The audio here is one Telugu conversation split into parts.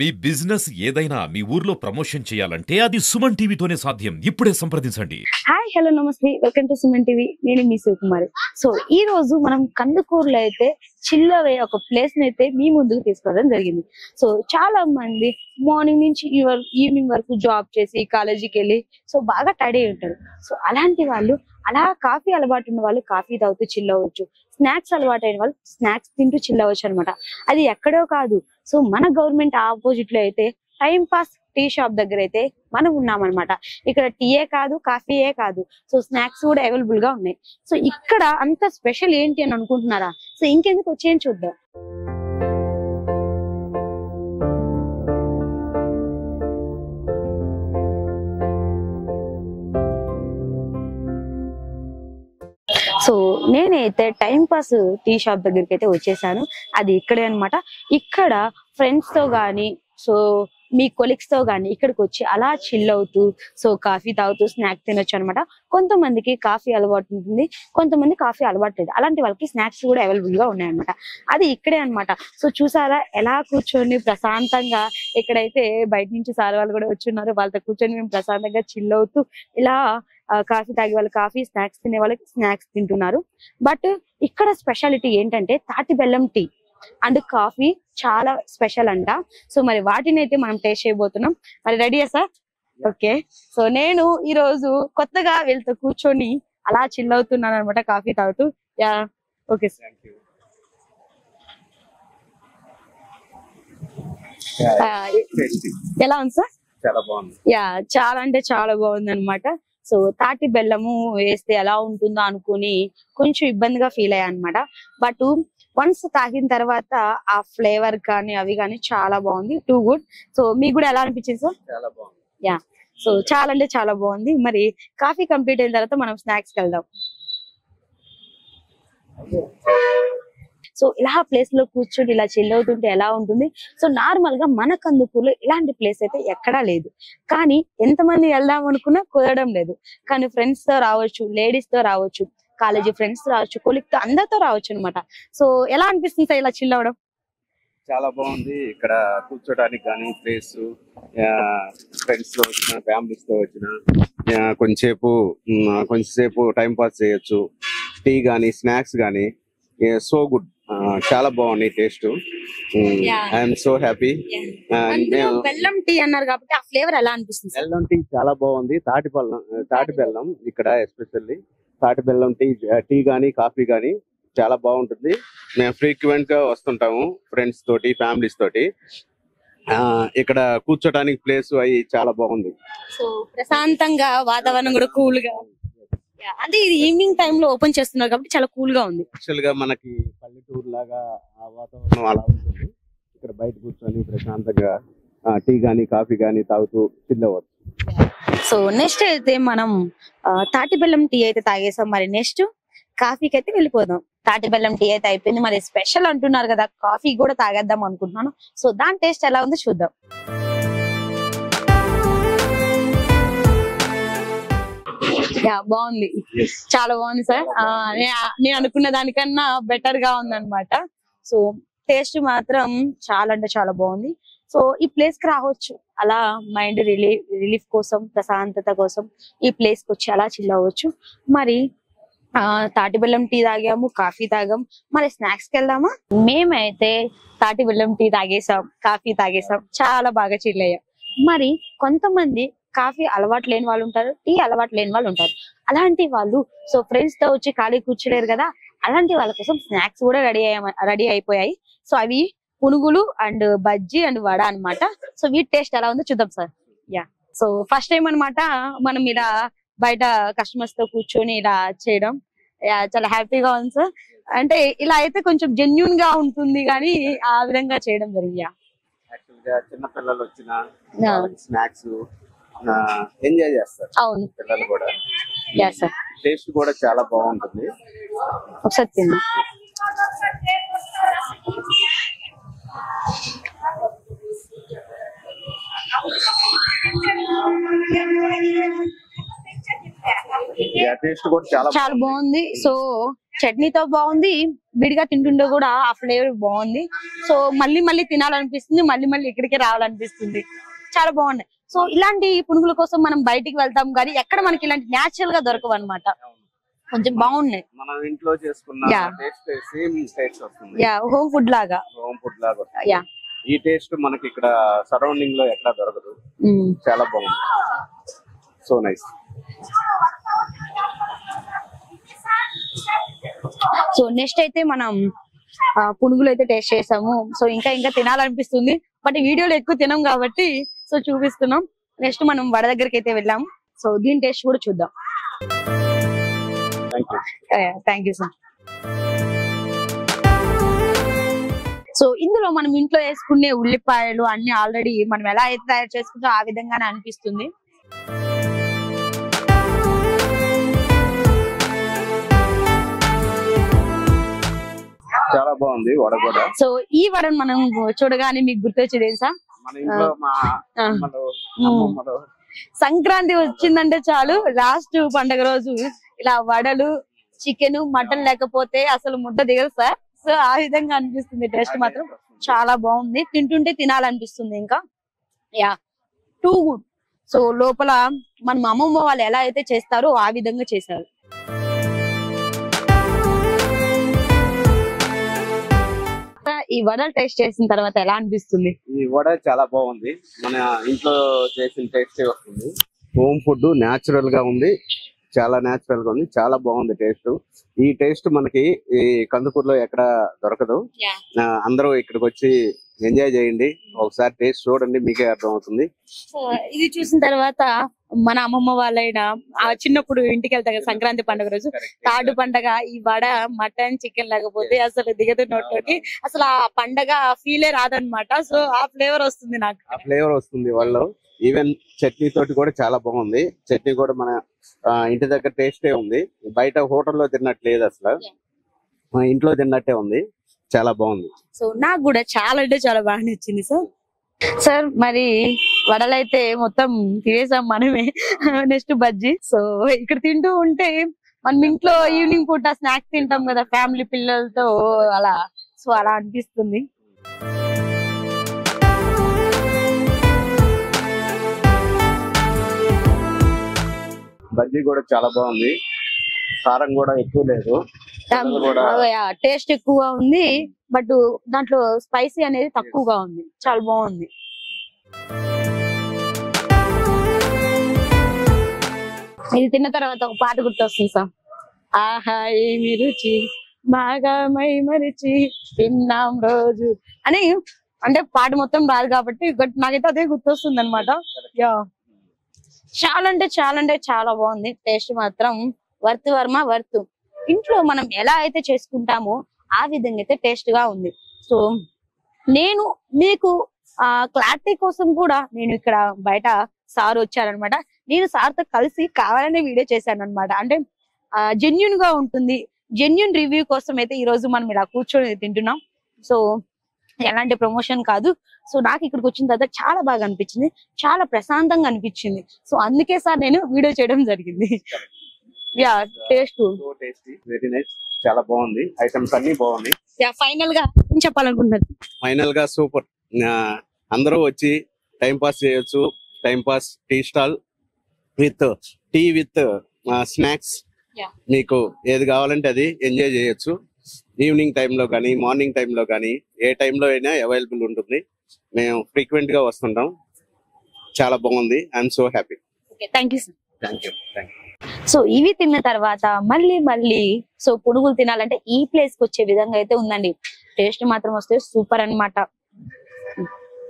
మీ బిజినెస్ ఏదైనా మీ ఊర్లో ప్రమోషన్ చేయాలంటే అది సుమన్ టీవీతోనే సాధ్యం. ఇప్పుడే సంప్రదించండి. హాయ్ హలో నమస్తే, వెల్కమ్ టు సుమన్ టీవీ. నేను మీ శివకుమారి. సో ఈ రోజు మనం కందుకూరులో అయితే చిల్లవే ఒక ప్లేస్ ని అయితే మీ ముందుకు తీసుకోవడం జరిగింది. సో చాలా మంది మార్నింగ్ నుంచి ఈవినింగ్ వరకు జాబ్ చేసి కాలేజీకి వెళ్ళి సో బాగా టైడ్ అయి ఉంటారు. సో అలాంటి వాళ్ళు అలా కాఫీ అలవాటు ఉన్న వాళ్ళు కాఫీ తాగుతూ చిల్ అవ్వచ్చు, స్నాక్స్ అలవాటు అయిన వాళ్ళు స్నాక్స్ తింటూ చిల్ అవ్వచ్చు అనమాట. అది ఎక్కడో కాదు, సో మన గవర్నమెంట్ ఆపోజిట్ లో అయితే టైం పాస్ టీ షాప్ దగ్గర అయితే మనం ఉన్నామన్నమాట. ఇక్కడ టీయే కాదు, కాఫీయే కాదు, సో స్నాక్స్ కూడా అవైలబుల్ గా ఉన్నాయి. సో ఇక్కడ అంత స్పెషల్ ఏంటి అని అనుకుంటున్నారా? సో ఇంకెందుకు వచ్చేయని చూద్దాం. సో నేనైతే టైం పాస్ టీ షాప్ దగ్గరికి అయితే వచ్చేసాను. అది ఇక్కడే అనమాట. ఇక్కడ ఫ్రెండ్స్ తో గానీ సో మీ కొలీగ్స్ తో గానీ ఇక్కడికి వచ్చి అలా చిల్ అవుతూ సో కాఫీ తాగుతూ స్నాక్స్ తినొచ్చు అనమాట. కొంతమందికి కాఫీ అలవాటు ఉంటుంది, కొంతమంది కాఫీ అలవాటు లేదు. అలాంటి వాళ్ళకి స్నాక్స్ కూడా అవైలబుల్ గా ఉన్నాయన్నమాట. అది ఇక్కడే అనమాట. సో చూసారా ఎలా కూర్చొని ప్రశాంతంగా, ఇక్కడైతే బయట నుంచి సార్ వాళ్ళు కూడా వచ్చి ఉన్నారు. వాళ్ళతో కూర్చొని మేము ప్రశాంతంగా చిల్ అవుతూ ఇలా కాఫీ తాగే వాళ్ళు కాఫీ, స్నాక్స్ తినే వాళ్ళకి స్నాక్స్ తింటున్నారు. బట్ ఇక్కడ స్పెషాలిటీ ఏంటంటే తాటి బెల్లం టీ అండ్ కాఫీ చాలా స్పెషల్ అంట. సో మరి వాటిని అయితే మనం టేస్ట్ చేయబోతున్నాం. మరి రెడీయా సార్? ఓకే. సో నేను ఈ రోజు కొత్తగా వీళ్ళతో కూర్చొని అలా చిల్ అవుతున్నాను అనమాట, కాఫీ తాగుతూ. Yeah okay sir. ఎలా ఉంది సార్? చాలా బాగుంది. యా చాలా అంటే చాలా బాగుంది అనమాట. సో తాటి బెల్లము వేస్తే ఎలా ఉంటుందో అనుకుని కొంచెం ఇబ్బందిగా ఫీల్ అయ్యా అనమాట. బట్ వన్స్ తాగిన తర్వాత ఆ ఫ్లేవర్ కానీ అవి కానీ చాలా బాగుంది, టూ గుడ్. సో మీకు కూడా ఎలా అనిపించింది సార్? చాలా బాగుంది. యా సో చాలా అంటే చాలా బాగుంది. మరి కాఫీ కంప్లీట్ అయిన తర్వాత మనం స్నాక్స్ కి వెళ్దాం. సో ఇలా ప్లేస్ లో కూర్చొని ఇలా చిల్ అవుతుంటే ఎలా ఉంటుంది? సో నార్మల్ గా మన కందుకూరులో ఇలాంటి ప్లేస్ అయితే ఎక్కడా లేదు. కానీ ఎంతమంది వెళ్దాం అనుకున్నా కుదరడం లేదు. కానీ ఫ్రెండ్స్ తో రావచ్చు, లేడీస్ తో రావచ్చు, కాలేజీ ఫ్రెండ్స్ రావచ్చు, కొలీగ్ తో అందరితో రావచ్చు అనమాట. సో ఎలా అనిపిస్తుంది సార్ ఇలా చిల్ అవడం? చాలా బాగుంది. ఇక్కడ కూర్చోడానికి కానీ ప్లేస్, ఫ్రెండ్స్ తో వచ్చిన, ఫ్యామిలీస్ తో వచ్చిన కొంచెంసేపు టైం పాస్ చేయొచ్చు. టీ గానీ స్నాక్స్ గానీ సో గుడ్, చాలా బాగుంది టేస్ట్. I'm so happy. బెల్లం టీ అన్నారు కాబట్టి ఆ ఫ్లేవర్ ఎలా అనిపిస్తుంది? బెల్లం టీ చాలా బాగుంది. తాటి బెల్లం ఇక్కడ ఎస్పెషల్లీ తాటి బెల్లం టీ గానీ కాఫీ గానీ చాలా బాగుంటుంది. మేము ఫ్రీక్వెంట్ గా వస్తుంటాము ఫ్రెండ్స్ తోటి, ఫ్యామిలీస్ తోటి. ఇక్కడ కూర్చోడానికి ప్లేస్ అవి చాలా బాగుంది. సో ప్రశాంతంగా, వాతావరణం కూడా కూల్ గా, అంటే ఇది ఈవినింగ్ టైమ్ లో ఓపెన్ చేస్తున్నారు కాబట్టి చాలా కూల్ గా ఉంది. యాక్చువల్ గా మనకి పల్లెటూరు లాగా ఆ వాతావరణం అలా ఉంటుంది. ఇక్కడ బయట కూర్చొని ప్రశాంతంగా టీ గానీ కాఫీ గానీ తాగుతూ చిల్ అవ్వచ్చు. సో నెక్స్ట్ అయితే మనం తాటి బెల్లం టీ అయితే తాగేసాం. మరి నెక్స్ట్ కాఫీకి అయితే వెళ్ళిపోదాం. తాటి బెల్లం టీ అయితే అయిపోయింది. మరి స్పెషల్ అంటున్నారు కదా, కాఫీ కూడా తాగేద్దాం అనుకుంటున్నాను. సో దాని టేస్ట్ ఎలా ఉందో చూద్దాం. యా బాగుంది, చాలా బాగుంది సార్. నేను అనుకున్న దానికన్నా బెటర్ గా ఉంది అనమాట. సో టేస్ట్ మాత్రం చాలా అంటే చాలా బాగుంది. సో ఈ ప్లేస్ కి రావచ్చు, అలా మైండ్ రిలీఫ్ కోసం, ప్రశాంతత కోసం ఈ ప్లేస్ కి వచ్చి అలా చిల్ అవ్వచ్చు. మరి తాటి బెల్లం టీ తాగాము, కాఫీ తాగాం. మరి స్నాక్స్ కి వెళ్దామా? మేమైతే తాటి బెల్లం టీ తాగేసాం, కాఫీ తాగేసాం, చాలా బాగా చిల్ అయ్యాం. మరి కొంతమంది కాఫీ అలవాటు లేని వాళ్ళు ఉంటారు, టీ అలవాటు లేని వాళ్ళు ఉంటారు. అలాంటి వాళ్ళు సో ఫ్రెండ్స్ తో వచ్చి ఖాళీ కూర్చోలేరు కదా, అలాంటి వాళ్ళ కోసం స్నాక్స్ కూడా రెడీ అయిపోయాయి. సో అవి పునుగులు అండ్ బజ్జీ అండ్ వడ అనమాట. సో వీటి టేస్ట్ ఎలా ఉందో చూద్దాం sir. Yeah so first time అనమాట మనం ఇలా బయట కస్టమర్స్ తో కూర్చొని ఇలా చేయడం. చాలా హ్యాపీగా ఉంది సార్. అంటే ఇలా అయితే కొంచెం జెన్యూన్ గా ఉంటుంది కానీ ఆ విధంగా చేయడం జరిగింది. చిన్న పిల్లలు వచ్చిన స్నాక్స్ ఎంజాయ్ చేస్తారు. అవును, పిల్లలు కూడా. టేస్ట్ కూడా చాలా బాగుంటుంది. ఒకసారి తిన్నా. టేస్ట్ కూడా చాలా బాగుంది. సో చట్నీతో బాగుంది, విడిగా తింటుండే కూడా ఆ ఫ్లేవర్ బాగుంది. సో మళ్ళీ మళ్ళీ తినాలనిపిస్తుంది, మళ్ళీ మళ్ళీ ఇక్కడికే రావాలనిపిస్తుంది. చాలా బాగున్నాయి. సో ఇలాంటి పునుగుల కోసం మనం బయటికి వెళ్తాం కానీ ఎక్కడ మనకి ఇలాంటి న్యాచురల్ గా దొరకవు అనమాట. కొంచెం బాగున్నాయి. మనం ఇంట్లో చేసుకున్న టేస్ట్ సేమ్ టేస్ట్ వస్తుంది. హోమ్ ఫుడ్ లాగా వస్తుంది. ఈ టేస్ట్ మనకి ఇక్కడ సరౌండింగ్ లో ఎక్కడ దొరకదు. చాలా బాగుంది. So nice. సో నెక్స్ట్ అయితే మనం పునుగులు అయితే టేస్ట్ చేసాము. సో ఇంకా ఇంకా తినాలనిపిస్తుంది, బట్ వీడియోలో ఎక్కువ తినం కాబట్టి సో చూపిస్తున్నాం. నెక్స్ట్ మనం వడ దగ్గరికి అయితే వెళ్ళాము. సో దీని టేస్ట్ కూడా చూద్దాం. Thank you sir. సో ఇందులో మనం ఇంట్లో వేసుకునే ఉల్లిపాయలు అన్ని ఆల్రెడీ మనం ఎలా అయితే తయారు చేసుకుంటో ఆ విధంగానే అనిపిస్తుంది. చాలా బాగుంది వడ కూడా. సో ఈ వడను మనం చూడగానే మీకు గుర్తొచ్చేది ఏం సార్? మన ఇంట్లో మా అమ్మమ్మలు సంక్రాంతి వచ్చిందంటే చాలు లాస్ట్ పండగ రోజు ఇలా వడలు, చికెన్, మటన్ లేకపోతే అసలు ముద్ద దిగదు సార్. సో ఆ విధంగా అనిపిస్తుంది. టేస్ట్ మాత్రం చాలా బాగుంది, తింటుంటే తినాలనిపిస్తుంది. ఇంకా టూ గుడ్. సో లోపల మన అమ్మమ్మ వాళ్ళు ఎలా అయితే చేస్తారో ఆ విధంగా చేశారు. ఈ వడలు టేస్ట్ చేసిన తర్వాత ఎలా అనిపిస్తుంది? ఈ వడ చాలా బాగుంది. మన ఇంట్లో చేసిన టేస్టే వస్తుంది. హోమ్ ఫుడ్ న్యాచురల్ గా ఉంది, చాలా న్యాచురల్ గా ఉంది, చాలా బాగుంది టేస్ట్. ఈ టేస్ట్ మనకి ఈ కందుకూరులో ఎక్కడ దొరకదు. అందరూ ఇక్కడికి వచ్చి ఎంజాయ్ చేయండి, ఒకసారి టేస్ట్ చూడండి, మీకే అర్థం అవుతుంది. ఇది చూసిన తర్వాత మన అమ్మమ్మ వాళ్ళైనా చిన్నప్పుడు ఇంటికి వెళ్తా కదా సంక్రాంతి పండుగ రోజు, తాడు పండగ, ఈ వడ, మటన్, చికెన్ లేకపోతే అసలు దిగదు నోట్లోకి. అసలు ఆ పండగ ఫీలే రాదనమాట. సో ఆ ఫ్లేవర్ వస్తుంది, నాకు ఆ ఫ్లేవర్ వస్తుంది వాళ్ళు. ఈవెన్ చట్నీ తోటి కూడా చాలా బాగుంది. చట్నీ కూడా మన ఇంటి దగ్గర టేస్టే ఉంది, బయట హోటల్లో తిన్నట్టు లేదు, అసలు మన ఇంట్లో తిన్నట్టే ఉంది. చాలా బాగుంది. సో నాకు కూడా చాలా అంటే చాలా బాగా నచ్చింది సార్. సార్ మరి వడలైతే మొత్తం తినేసాం మనమే. నెక్స్ట్ బజ్జీ. సో ఇక్కడ తింటూ ఉంటే మనం ఇంట్లో ఈవినింగ్ పూట స్నాక్స్ తింటాం కదా ఫ్యామిలీ పిల్లలతో అలా, సో అలా అనిపిస్తుంది. బజ్జీ కూడా చాలా బాగుంది, కారం కూడా ఎక్కువ లేదు, టేస్ట్ ఎక్కువగా ఉంది, బట్ దాంట్లో స్పైసీ అనేది తక్కువగా ఉంది. చాలా బాగుంది. ఇది తిన్న తర్వాత ఒక పాట గుర్తొస్తుంది సార్. ఆహా ఏమి రుచి బాగా మై మరిచి తిన్నాం రోజు అని. అంటే పాట మొత్తం రాదు కాబట్టి నాకైతే అదే గుర్తొస్తుంది అనమాట. చాలా అంటే చాలా బాగుంది. టేస్ట్ మాత్రం వర్త్ వర్మ వర్త్. ఇంట్లో మనం ఎలా అయితే చేసుకుంటామో ఆ విధంగా అయితే టేస్ట్ గా ఉంది. సో నేను మీకు క్లారిటీ కోసం కూడా నేను ఇక్కడ బయట సార్ వచ్చారనమాట. నేను సార్ తో కలిసి కావాలనే వీడియో చేశాను అనమాట. అంటే జెన్యున్ గా ఉంటుంది, జెన్యున్ రివ్యూ కోసం అయితే ఈ రోజు మనం ఇలా కూర్చొని తింటున్నాం. సో ఎలాంటి ప్రమోషన్ కాదు. సో నాకు ఇక్కడికి వచ్చిన తర్వాత చాలా బాగా అనిపించింది, చాలా ప్రశాంతంగా అనిపించింది. సో అందుకే సార్ నేను వీడియో చేయడం జరిగింది. టేస్ట్ వెరీ నైస్, చాలా బాగుంది. ఐటమ్స్ అన్ని బాగున్నాయి. ఫైనల్ గా ఏం చెప్పాలనుకుంటున్నారు? ఫైనల్ గా సూపర్. అందరూ వచ్చి టైం పాస్ చేయొచ్చు. Time pass tea stall with tea with snacks, మీకు ఏది కావాలంటే అది ఎంజాయ్ చేయొచ్చు. ఈవినింగ్ టైంలో కానీ మార్నింగ్ టైంలో కానీ ఏ టైంలో అయినా అవైలబుల్ ఉంటుంది. మేము ఫ్రీక్వెంట్ గా వస్తుంటాం. చాలా బాగుంది. I'm so happy. Thank you sir. Thank you. So ఇవి తిన్న తర్వాత మళ్ళీ సో పునుగులు తినాలంటే ఈ ప్లేస్ కి వచ్చే విధంగా అయితే ఉందండి. టేస్ట్ మాత్రం వస్తే సూపర్ అన్నమాట.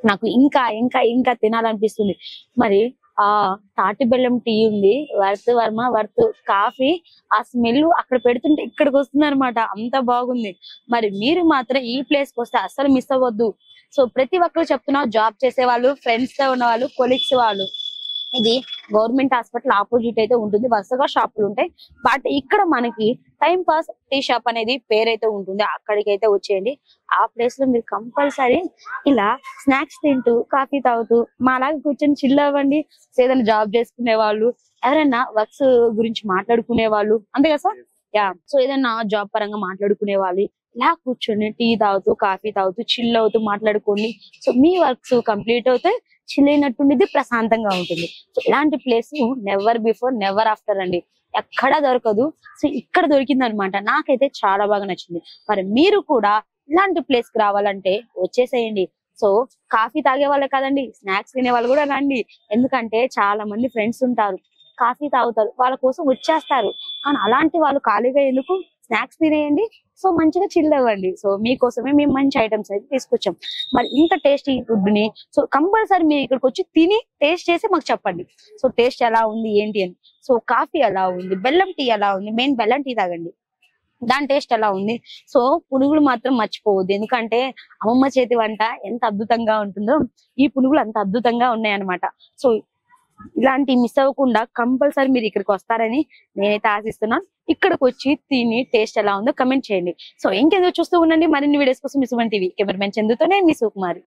నాకు ఇంకా ఇంకా ఇంకా తినాలనిపిస్తుంది. మరి ఆ తాటి బెల్లం టీ ఉంది, వర్త్ వర్మ వర్త్ కాఫీ, ఆ స్మెల్ అక్కడ పెడుతుంటే ఇక్కడికి వస్తుంది అనమాట. అంత బాగుంది. మరి మీరు మాత్రం ఈ ప్లేస్ కి వస్తే అస్సలు మిస్ అవ్వద్దు. సో ప్రతి ఒక్కరు చెప్తున్నా, జాబ్ చేసే వాళ్ళు, ఫ్రెండ్స్ తో ఉన్న వాళ్ళు, కొలీగ్స్ వాళ్ళు, ఇది గవర్నమెంట్ హాస్పిటల్ ఆపోజిట్ అయితే ఉంటుంది. వరుసగా షాపులు ఉంటాయి. బట్ ఇక్కడ మనకి టైం పాస్ టీ షాప్ అనేది పేరైతే ఉంటుంది. అక్కడికి అయితే వచ్చేయండి. ఆ ప్లేస్ లో మీరు కంపల్సరీ ఇలా స్నాక్స్ తింటూ కాఫీ తాగుతూ మాలాగా కూర్చొని చిల్ అవ్వండి. ఏదైనా జాబ్ చేసుకునే వాళ్ళు, ఎవరైనా వర్క్స్ గురించి మాట్లాడుకునే వాళ్ళు, అంతే కదా సార్? సో ఏదైనా జాబ్ పరంగా మాట్లాడుకునే వాళ్ళు, ఇలా కూర్చొని టీ తాగుతూ కాఫీ తాగుతూ చిల్ అవుతూ మాట్లాడుకోండి. సో మీ వర్క్స్ కంప్లీట్ అవుతాయి, చిల్ అయినట్టుండిది, ప్రశాంతంగా ఉంటుంది. సో ఇలాంటి place never before never after అండి, ఎక్కడా దొరకదు. సో ఇక్కడ దొరికింది అనమాట. నాకైతే చాలా బాగా నచ్చింది. మరి మీరు కూడా ఇలాంటి ప్లేస్ కి రావాలంటే వచ్చేసేయండి. సో కాఫీ తాగే వాళ్ళే కదండి, స్నాక్స్ తినే వాళ్ళు కూడా రండి. ఎందుకంటే చాలా మంది ఫ్రెండ్స్ ఉంటారు, కాఫీ తాగుతారు, వాళ్ళ కోసం వచ్చేస్తారు. కానీ అలాంటి వాళ్ళు ఖాళీగా ఎందుకు, స్నాక్స్ తినేయండి. సో మంచిగా చిల్ అవ్వండి. సో మీకోసమే మేము మంచి ఐటమ్స్ అయితే తీసుకొచ్చాం. మరి ఇంత టేస్టీ ఫుడ్ ని సో కంపల్సరీ మీరు ఇక్కడికి వచ్చి తిని టేస్ట్ చేసి మాకు చెప్పండి. సో టేస్ట్ ఎలా ఉంది ఏంటి అని. సో కాఫీ ఎలా ఉంది, బెల్లం టీ ఎలా ఉంది, మెయిన్ బెల్లం టీ తాగండి, దాని టేస్ట్ ఎలా ఉంది. సో పునుగులు మాత్రం మర్చిపోవద్దు, ఎందుకంటే అమ్మమ్మ చేతి వంట ఎంత అద్భుతంగా ఉంటుందో ఈ పునుగులు అంత అద్భుతంగా ఉన్నాయన్నమాట. సో ఇలాంటి మిస్ అవ్వకుండా కంపల్సరీ మీరు ఇక్కడికి వస్తారని నేనైతే ఆశిస్తున్నాను. ఇక్కడికి వచ్చి తిని టేస్ట్ ఎలా ఉందో కమెంట్ చేయండి. సో ఇంకెందుకు చూస్తూ ఉండండి మరిన్ని వీడియోస్ కోసం మీ సుమన్ టీవీ. కెమెరామెన్ చందుతో నేను మీ సుకుమారి.